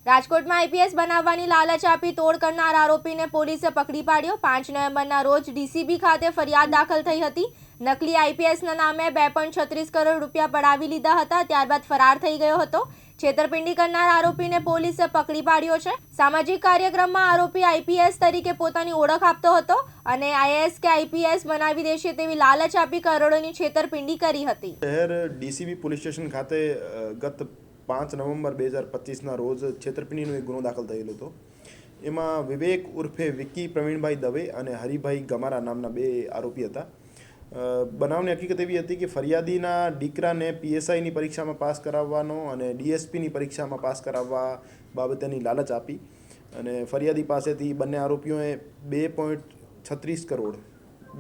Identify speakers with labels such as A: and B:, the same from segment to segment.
A: રાજકોટમાં આઈપીએસ બનાવવાની લાલચ આપી તોડ કરનાર આરોપીને પોલીસે પકડી પાડ્યો। 5 નવેમ્બરના રોજ ડીસીબી ખાતે ફરિયાદ દાખલ થઈ હતી। નકલી આઈપીએસના નામે 2.36 કરોડ રૂપિયા પડાવી લીધા હતા, ત્યારબાદ ફરાર થઈ ગયો હતો। છેતરપિંડી કરનાર આરોપીને પોલીસે પકડી પાડ્યો છે। સામાજિક કાર્યક્રમમાં આરોપી આઈપીએસ તરીકે પોતાની ઓળખ આપતો હતો અને આઈએએસ કે આઈપીએસ બનાવી દેશે તેવી લાલચ આપી કરોડોની છેતરપિંડી કરી હતી।
B: શહેર ડીસીબી પોલીસ સ્ટેશન ખાતે ગત 5 નવેમ્બર 2025ના રોજ છેતરપિંડીનો એક ગુનો દાખલ થયેલો હતો। એમાં વિવેક ઉર્ફે વિકી પ્રવીણભાઈ દવે અને હરિભાઈ ગમારા નામના બે આરોપી હતા। બનાવની હકીકત એવી હતી કે ફરિયાદીના દીકરાને પીએસઆઈની પરીક્ષામાં પાસ કરાવવાનો અને ડીએસપીની પરીક્ષામાં પાસ કરાવવા બાબતેની લાલચ આપી અને ફરિયાદી પાસેથી બંને આરોપીઓએ 2.36 કરોડ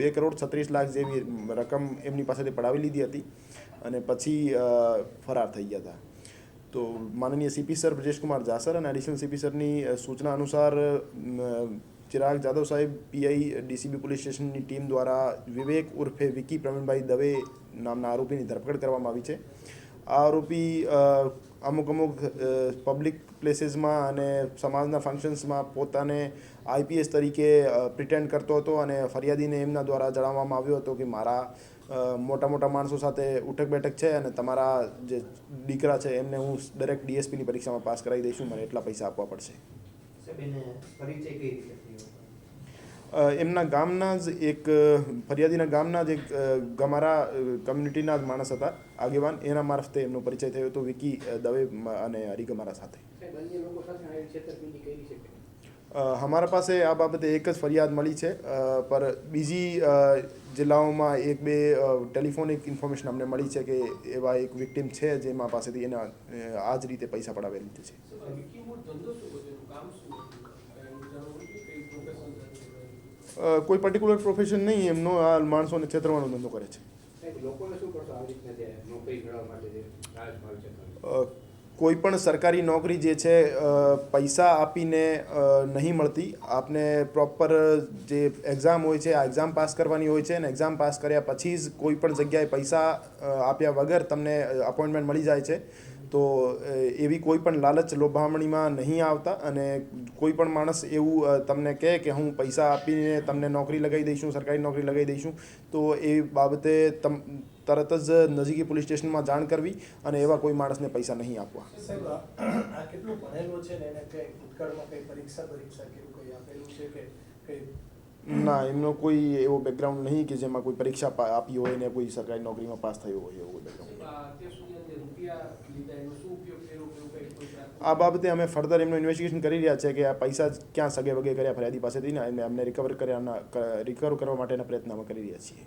B: 2,36,00,000 જેવી રકમ એમની પાસેથી પડાવી લીધી હતી અને પછી ફરાર થઈ ગયા હતા। તો માનનીય સીપી સર બ્રજેશકુમાર જાસર અને એડિશનલ સીપી સરની સૂચના અનુસાર ચિરાગ જાદવ સાહેબ પીઆઈ ડીસીબી પોલીસ સ્ટેશનની ટીમ દ્વારા વિવેક ઉર્ફે વિકી પ્રવીણભાઈ દવે નામના આરોપીની ધરપકડ કરવામાં આવી છે। આ આરોપી અમુક પબ્લિક પ્લેસીસમાં અને સમાજના ફંક્શન્સમાં પોતાને આઈપીએસ તરીકે પ્રિટેન્ડ કરતો હતો અને ફરિયાદીને એમના દ્વારા જણાવવામાં આવ્યો હતો કે મારા મોટા માણસો સાથે ઉઠક બેઠક છે અને તમારા જે દીકરા છે એમને હું ડાયરેક્ટ ડીએસપીની પરીક્ષામાં પાસ કરાવી દઈશું, મને એટલા પૈસા આપવા પડશે। એમના ગામના જ એક ફરિયાદીના ગામના જ એક ગમારા કમ્યુનિટીના જ માણસ હતા આગેવાન, એના મારફતે એમનો પરિચય થયો હતો વિકી દવે અને હરી ગમારા સાથે। हमारा પાસે આ બાબતે એક જ ફરિયાદ મળી છે, પર બીજી જિલ્લાઓમાં એક બે ટેલિફોનિક ઇન્ફોર્મેશન અમને મળી છે કે એવા એક વિક્ટિમ છે જેમાં પાસેથી એના આ જ રીતે પૈસા પડાવી લીધે છે। કોઈ પર્ટિક્યુલર પ્રોફેશન નહીં એમનો, આ માણસોને છેતરવાનો ધંધો કરે છે। કોઈ પણ સરકારી નોકરી જે છે પૈસા આપીને નહીં મળતી। આપને પ્રોપર જે એક્ઝામ હોય છે આ એક્ઝામ પાસ કરવાની હોય છે અને એક્ઝામ પાસ કર્યા પછી જ કોઈ પણ જગ્યાએ પૈસા આપ્યા વગર તમને અપોઇન્ટમેન્ટ મળી જાય છે। તો એવી કોઈ પણ લાલચ લોભામણીમાં નહીં આવતા અને કોઈ પણ માણસ એવું તમને કહે કે હું પૈસા આપીને તમને નોકરી લગાવી દઈશું, સરકારી નોકરી લગાવી દઈશું, તો એ બાબતે તરત જ નજીકી પોલીસ સ્ટેશનમાં જાણ કરવી અને એવા કોઈ માણસને પૈસા નહીં આપવા। ના, એમનો કોઈ એવો બેકગ્રાઉન્ડ નહીં કે જેમાં કોઈ પરીક્ષા આપી હોય ને કોઈ સરકારી નોકરીમાં પાસ થયો હોય એવો બેકગ્રાઉન્ડ। આ બાબતે અમે ફર્ધર એમનું ઇન્વેસ્ટિગેશન કરી રહ્યા છે કે આ પૈસા ક્યાં સગે વગે કર્યા ફરિયાદી પાસેથી ને અમને રિકવર કરવા માટેના પ્રયત્ન અમે કરી રહ્યા છીએ।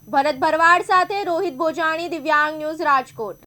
A: ભરત ભરવાડ સાથે રોહિત બોજાણી, દિવ્યાંગ ન્યૂઝ, રાજકોટ।